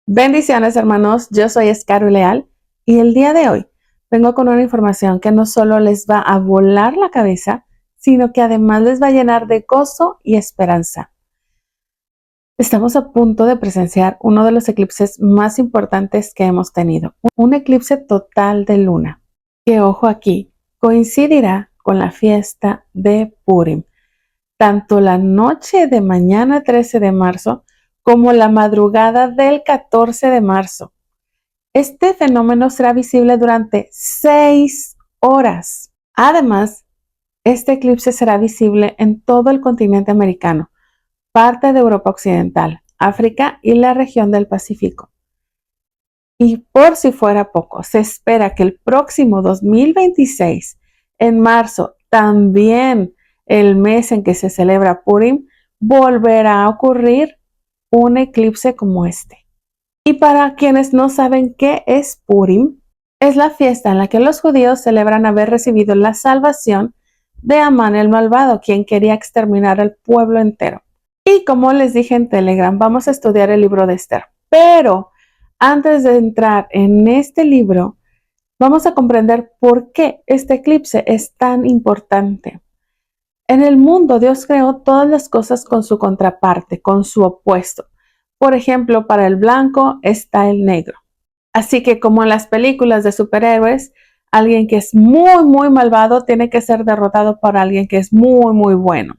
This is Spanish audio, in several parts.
Bendiciones, hermanos, yo soy Escaro Leal y el día de hoy vengo con una información que no solo les va a volar la cabeza, sino que además les va a llenar de gozo y esperanza. Estamos a punto de presenciar uno de los eclipses más importantes que hemos tenido, un eclipse total de luna, que ojo aquí, coincidirá con la fiesta de Purim, tanto la noche de mañana 13 de marzo como la madrugada del 14 de marzo. Este fenómeno será visible durante 6 horas. Además, este eclipse será visible en todo el continente americano, parte de Europa Occidental, África y la región del Pacífico. Y por si fuera poco, se espera que el próximo 2026, en marzo, también el mes en que se celebra Purim, volverá a ocurrir un eclipse como este. Y para quienes no saben qué es Purim, es la fiesta en la que los judíos celebran haber recibido la salvación de Amán el malvado, quien quería exterminar al pueblo entero. Y como les dije en Telegram, vamos a estudiar el libro de Esther. Pero antes de entrar en este libro, vamos a comprender por qué este eclipse es tan importante. En el mundo, Dios creó todas las cosas con su contraparte, con su opuesto. Por ejemplo, para el blanco está el negro. Así que como en las películas de superhéroes, alguien que es muy malvado tiene que ser derrotado por alguien que es muy bueno.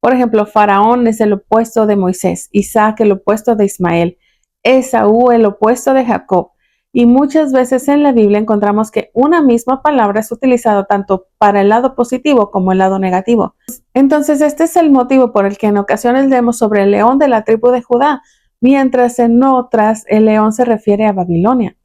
Por ejemplo, Faraón es el opuesto de Moisés, Isaac el opuesto de Ismael, Esaú el opuesto de Jacob. Y muchas veces en la Biblia encontramos que una misma palabra es utilizada tanto para el lado positivo como el lado negativo. Entonces, este es el motivo por el que en ocasiones leemos sobre el león de la tribu de Judá, mientras en otras el león se refiere a Babilonia.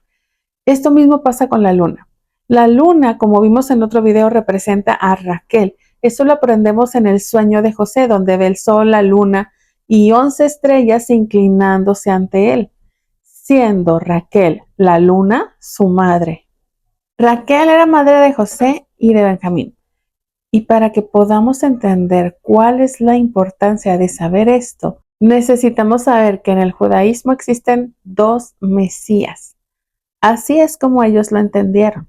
Esto mismo pasa con la luna. La luna, como vimos en otro video, representa a Raquel. Eso lo aprendemos en el sueño de José, donde ve el sol, la luna y 11 estrellas inclinándose ante él, siendo Raquel, la luna, su madre. Raquel era madre de José y de Benjamín. Y para que podamos entender cuál es la importancia de saber esto, necesitamos saber que en el judaísmo existen dos Mesías. Así es como ellos lo entendieron.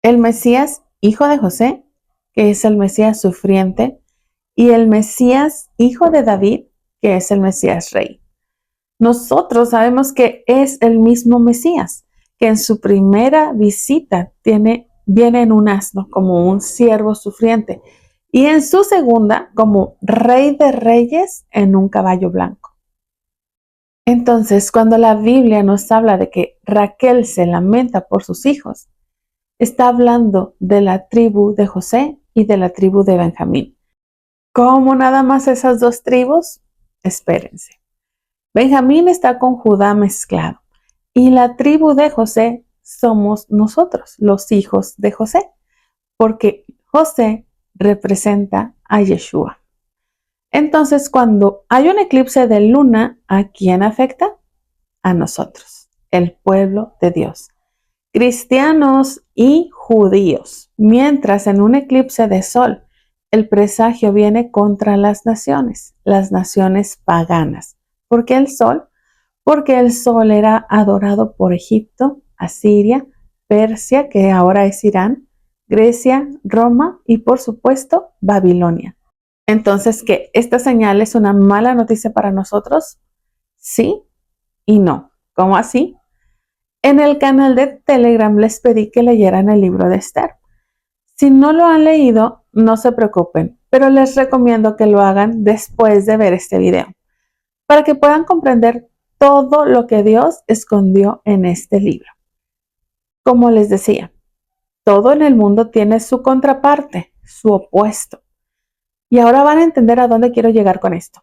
El Mesías, hijo de José, que es el Mesías sufriente, y el Mesías, hijo de David, que es el Mesías rey. Nosotros sabemos que es el mismo Mesías, que en su primera visita viene en un asno como un siervo sufriente y en su segunda como rey de reyes en un caballo blanco. Entonces, cuando la Biblia nos habla de que Raquel se lamenta por sus hijos, está hablando de la tribu de José y de la tribu de Benjamín. ¿Cómo nada más esas dos tribus? Espérense. Benjamín está con Judá mezclado y la tribu de José somos nosotros, los hijos de José, porque José representa a Yeshua. Entonces, cuando hay un eclipse de luna, ¿a quién afecta? A nosotros, el pueblo de Dios, cristianos y judíos. Mientras en un eclipse de sol, el presagio viene contra las naciones paganas. ¿Por qué el sol? Porque el sol era adorado por Egipto, Asiria, Persia, que ahora es Irán, Grecia, Roma y por supuesto Babilonia. Entonces, ¿qué? ¿Esta señal es una mala noticia para nosotros? Sí y no. ¿Cómo así? En el canal de Telegram les pedí que leyeran el libro de Esther. Si no lo han leído, no se preocupen, pero les recomiendo que lo hagan después de ver este video, para que puedan comprender todo lo que Dios escondió en este libro. Como les decía, todo en el mundo tiene su contraparte, su opuesto. Y ahora van a entender a dónde quiero llegar con esto.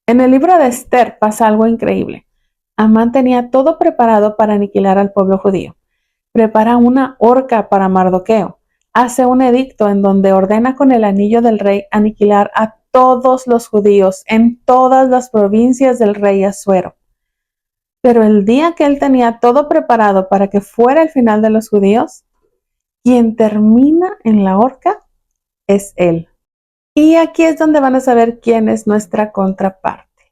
En el libro de Esther pasa algo increíble. Amán tenía todo preparado para aniquilar al pueblo judío. Prepara una horca para Mardoqueo. Hace un edicto en donde ordena con el anillo del rey aniquilar a todos los judíos en todas las provincias del rey Asuero. Pero el día que él tenía todo preparado para que fuera el final de los judíos, quien termina en la horca es él. Y aquí es donde van a saber quién es nuestra contraparte.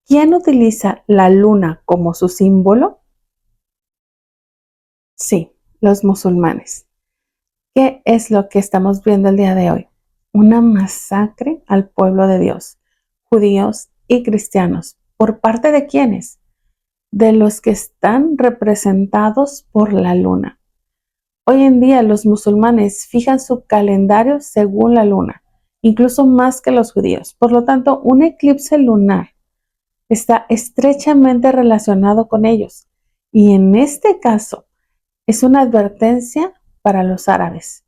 ¿Quién utiliza la luna como su símbolo? Sí, los musulmanes. ¿Qué es lo que estamos viendo el día de hoy? Una masacre al pueblo de Dios, judíos y cristianos. ¿Por parte de quiénes? De los que están representados por la luna. Hoy en día los musulmanes fijan su calendario según la luna, incluso más que los judíos. Por lo tanto, un eclipse lunar está estrechamente relacionado con ellos. Y en este caso, es una advertencia para los árabes.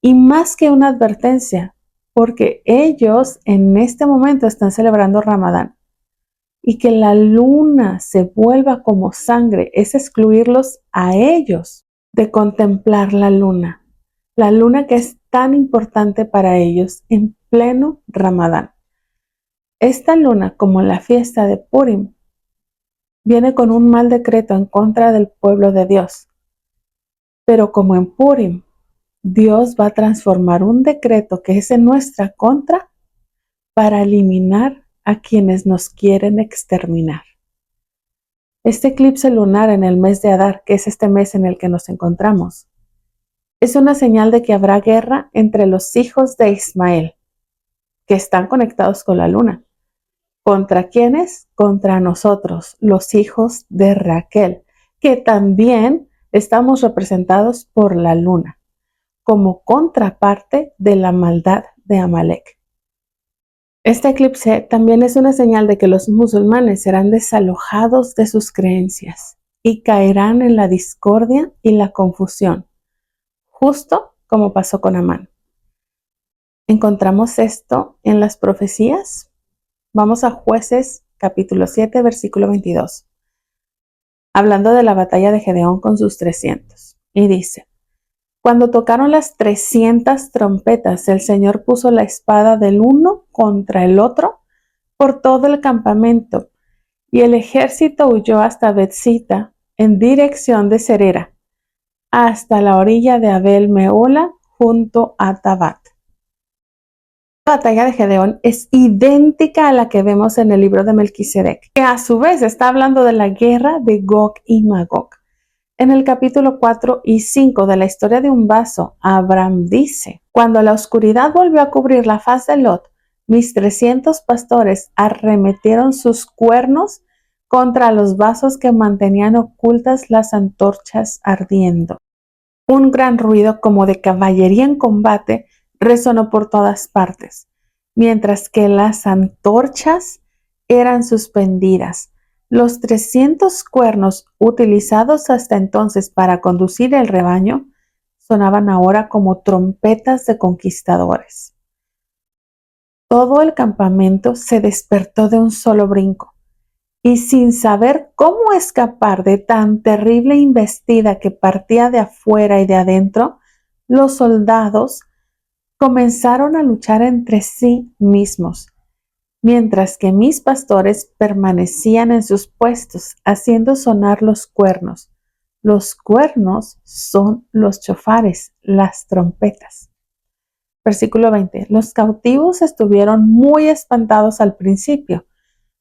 Y más que una advertencia, porque ellos en este momento están celebrando Ramadán. Y que la luna se vuelva como sangre es excluirlos a ellos de contemplar la luna que es tan importante para ellos en pleno Ramadán. Esta luna, como la fiesta de Purim, viene con un mal decreto en contra del pueblo de Dios. Pero como en Purim, Dios va a transformar un decreto que es en nuestra contra para eliminar a quienes nos quieren exterminar. Este eclipse lunar en el mes de Adar, que es este mes en el que nos encontramos, es una señal de que habrá guerra entre los hijos de Ismael, que están conectados con la luna. ¿Contra quiénes? Contra nosotros, los hijos de Raquel, que también estamos representados por la luna, como contraparte de la maldad de Amalek. Este eclipse también es una señal de que los musulmanes serán desalojados de sus creencias y caerán en la discordia y la confusión, justo como pasó con Amán. ¿Encontramos esto en las profecías? Vamos a Jueces capítulo 7, versículo 22, hablando de la batalla de Gedeón con sus 300. Y dice, cuando tocaron las 300 trompetas, el Señor puso la espada del uno contra el otro por todo el campamento, y el ejército huyó hasta Betzita en dirección de Serera, hasta la orilla de Abel Meola, junto a Tabat. La batalla de Gedeón es idéntica a la que vemos en el libro de Melquisedec, que a su vez está hablando de la guerra de Gog y Magog. En el capítulo 4 y 5 de la historia de un vaso, Abraham dice, cuando la oscuridad volvió a cubrir la faz de Lot, mis 300 pastores arremetieron sus cuernos contra los vasos que mantenían ocultas las antorchas ardiendo. Un gran ruido como de caballería en combate resonó por todas partes, mientras que las antorchas eran suspendidas. Los 300 cuernos utilizados hasta entonces para conducir el rebaño sonaban ahora como trompetas de conquistadores. Todo el campamento se despertó de un solo brinco y sin saber cómo escapar de tan terrible embestida que partía de afuera y de adentro, los soldados comenzaron a luchar entre sí mismos, mientras que mis pastores permanecían en sus puestos haciendo sonar los cuernos. Los cuernos son los chofares, las trompetas. Versículo 20. Los cautivos estuvieron muy espantados al principio,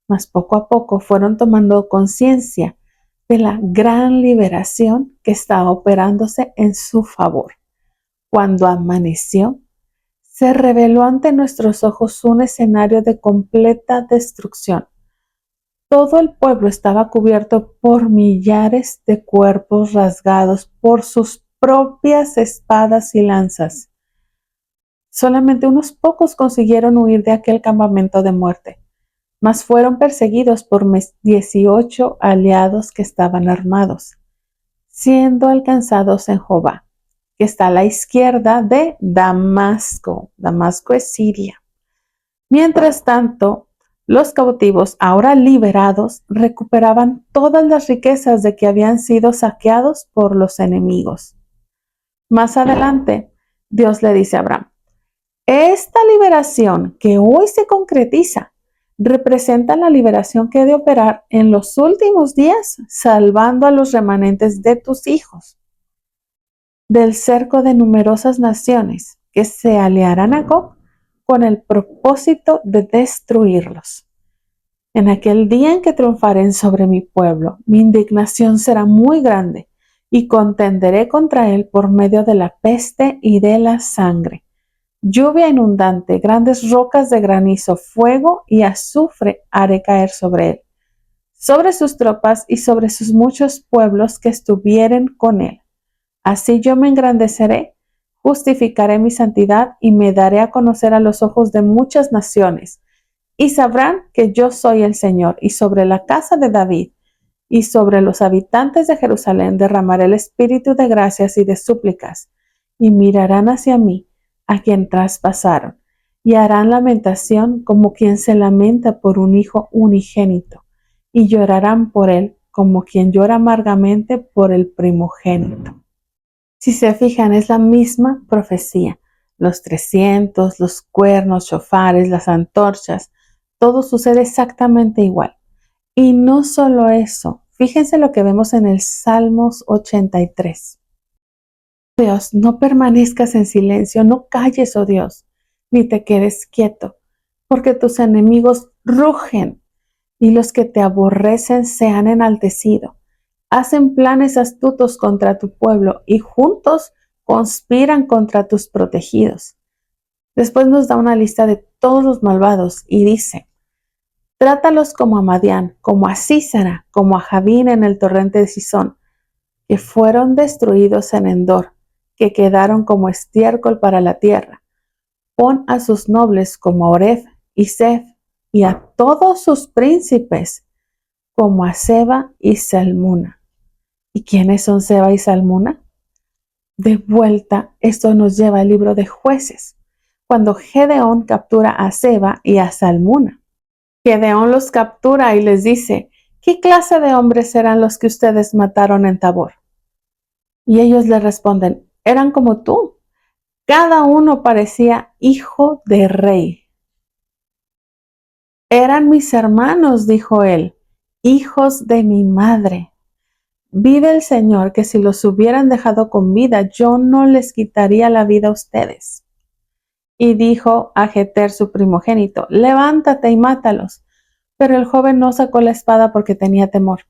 mas poco a poco fueron tomando conciencia de la gran liberación que estaba operándose en su favor. Cuando amaneció, se reveló ante nuestros ojos un escenario de completa destrucción. Todo el pueblo estaba cubierto por millares de cuerpos rasgados por sus propias espadas y lanzas. Solamente unos pocos consiguieron huir de aquel campamento de muerte, mas fueron perseguidos por 18 aliados que estaban armados, siendo alcanzados en Jobá, que está a la izquierda de Damasco. Damasco es Siria. Mientras tanto, los cautivos, ahora liberados, recuperaban todas las riquezas de que habían sido saqueados por los enemigos. Más adelante, Dios le dice a Abraham, esta liberación que hoy se concretiza representa la liberación que he de operar en los últimos días, salvando a los remanentes de tus hijos del cerco de numerosas naciones que se aliarán a Gog con el propósito de destruirlos. En aquel día en que triunfaren sobre mi pueblo, mi indignación será muy grande y contenderé contra él por medio de la peste y de la sangre. Lluvia inundante, grandes rocas de granizo, fuego y azufre haré caer sobre él, sobre sus tropas y sobre sus muchos pueblos que estuvieren con él. Así yo me engrandeceré, justificaré mi santidad y me daré a conocer a los ojos de muchas naciones. Y sabrán que yo soy el Señor, y sobre la casa de David y sobre los habitantes de Jerusalén derramaré el espíritu de gracias y de súplicas, y mirarán hacia mí, a quien traspasaron, y harán lamentación como quien se lamenta por un hijo unigénito, y llorarán por él como quien llora amargamente por el primogénito. Si se fijan, es la misma profecía. Los 300, los cuernos, shofares, las antorchas, todo sucede exactamente igual. Y no solo eso, fíjense lo que vemos en el Salmos 83. Dios, no permanezcas en silencio, no calles, oh Dios, ni te quedes quieto, porque tus enemigos rugen y los que te aborrecen se han enaltecido. Hacen planes astutos contra tu pueblo y juntos conspiran contra tus protegidos. Después nos da una lista de todos los malvados y dice: trátalos como a Madián, como a Sísara, como a Javín en el torrente de Cisón, que fueron destruidos en Endor, que quedaron como estiércol para la tierra. Pon a sus nobles como a Oreb y Sef, y a todos sus príncipes como a Seba y Salmuna. ¿Y quiénes son Seba y Salmuna? De vuelta, esto nos lleva al libro de Jueces, cuando Gedeón captura a Seba y a Salmuna. Gedeón los captura y les dice: ¿qué clase de hombres eran los que ustedes mataron en Tabor? Y ellos le responden: eran como tú. Cada uno parecía hijo de rey. Eran mis hermanos, dijo él, hijos de mi madre. Vive el Señor, que si los hubieran dejado con vida, yo no les quitaría la vida a ustedes. Y dijo a Jeter, su primogénito: levántate y mátalos. Pero el joven no sacó la espada porque tenía temor,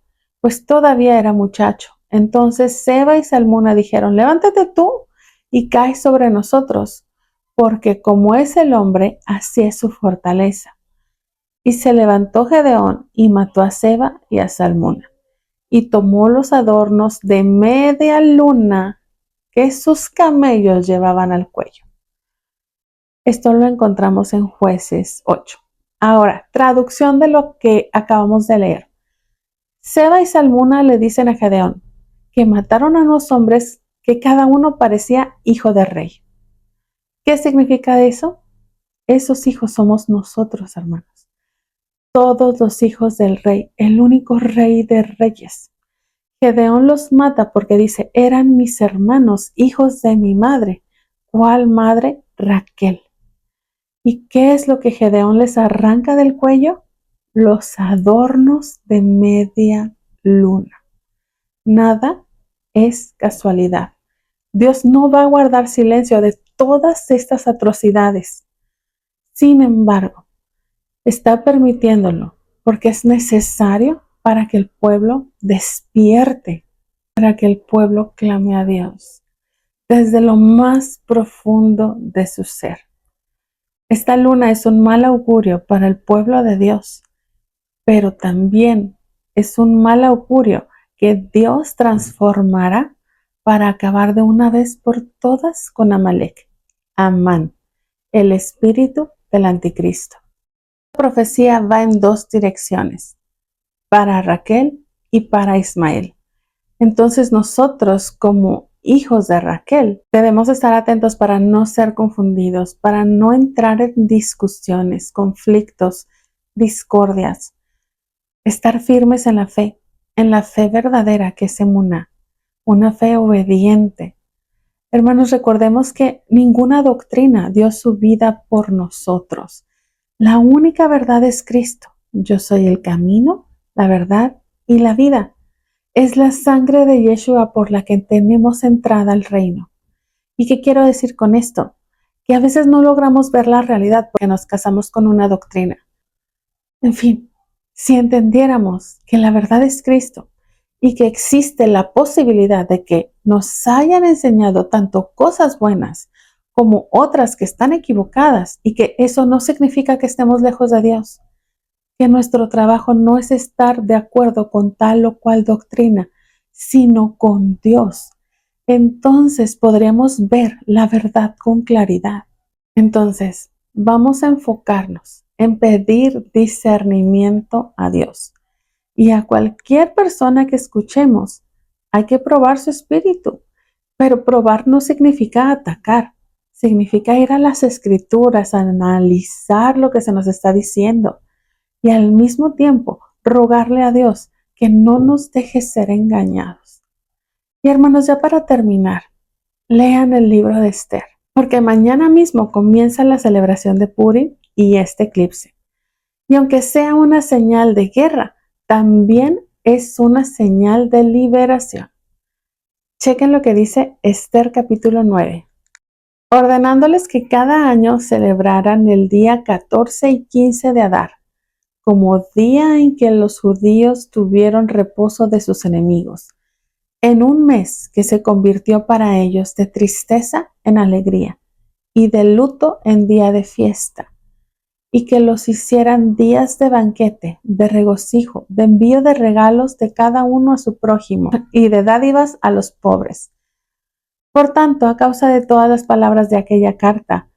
pues todavía era muchacho. Entonces Seba y Salmuna dijeron: levántate tú y cae sobre nosotros, porque como es el hombre, así es su fortaleza. Y se levantó Gedeón y mató a Seba y a Salmuna, y tomó los adornos de media luna que sus camellos llevaban al cuello. Esto lo encontramos en Jueces 8. Ahora, traducción de lo que acabamos de leer. Seba y Salmuna le dicen a Gedeón que mataron a unos hombres que cada uno parecía hijo de rey. ¿Qué significa eso? Esos hijos somos nosotros, hermanos. Todos los hijos del rey, el único rey de reyes. Gedeón los mata porque dice: eran mis hermanos, hijos de mi madre. ¿Cuál madre? Raquel. ¿Y qué es lo que Gedeón les arranca del cuello? Los adornos de media luna. Nada es casualidad. Dios no va a guardar silencio de todas estas atrocidades. Sin embargo, está permitiéndolo porque es necesario para que el pueblo despierte, para que el pueblo clame a Dios desde lo más profundo de su ser. Esta luna es un mal augurio para el pueblo de Dios, pero también es un mal augurio que Dios transformará para acabar de una vez por todas con Amalek, Amán, el espíritu del anticristo. La profecía va en dos direcciones, para Raquel y para Ismael. Entonces nosotros, como hijos de Raquel, debemos estar atentos para no ser confundidos, para no entrar en discusiones, conflictos, discordias. Estar firmes en la fe verdadera que es emuná, una fe obediente. Hermanos, recordemos que ninguna doctrina dio su vida por nosotros. La única verdad es Cristo. Yo soy el camino, la verdad y la vida. Es la sangre de Yeshua por la que tenemos entrada al reino. ¿Y qué quiero decir con esto? Que a veces no logramos ver la realidad porque nos casamos con una doctrina. En fin, Si entendiéramos que la verdad es Cristo y que existe la posibilidad de que nos hayan enseñado tanto cosas buenas como otras que están equivocadas y que eso no significa que estemos lejos de Dios, que nuestro trabajo no es estar de acuerdo con tal o cual doctrina, sino con Dios, entonces podríamos ver la verdad con claridad. Entonces, vamos a enfocarnos en pedir discernimiento a Dios. Y a cualquier persona que escuchemos, hay que probar su espíritu. Pero probar no significa atacar, significa ir a las escrituras, analizar lo que se nos está diciendo y al mismo tiempo rogarle a Dios que no nos deje ser engañados. Y hermanos, ya para terminar, lean el libro de Esther, porque mañana mismo comienza la celebración de Purim y este eclipse. Y aunque sea una señal de guerra, también es una señal de liberación. Chequen lo que dice Esther capítulo 9. Ordenándoles que cada año celebraran el día 14 y 15 de Adar, como día en que los judíos tuvieron reposo de sus enemigos, en un mes que se convirtió para ellos de tristeza en alegría y de luto en día de fiesta, y que los hicieran días de banquete, de regocijo, de envío de regalos de cada uno a su prójimo y de dádivas a los pobres. Por tanto, a causa de todas las palabras de aquella carta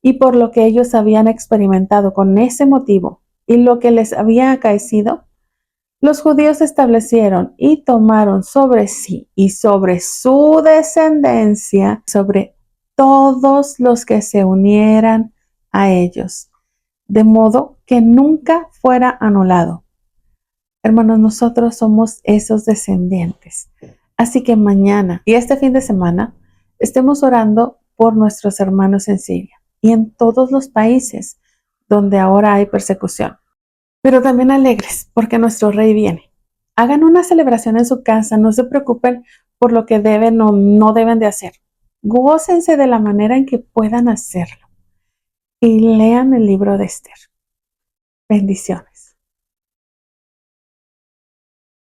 y por lo que ellos habían experimentado con ese motivo y lo que les había acaecido, los judíos establecieron y tomaron sobre sí y sobre su descendencia, sobre todos los que se unieran a ellos, de modo que nunca fuera anulado. Hermanos, nosotros somos esos descendientes. Así que mañana y este fin de semana estemos orando por nuestros hermanos en Siria y en todos los países donde ahora hay persecución. Pero también alegres porque nuestro rey viene. Hagan una celebración en su casa, no se preocupen por lo que deben o no deben de hacer. Gócense de la manera en que puedan hacerlo y lean el libro de Esther. Bendiciones.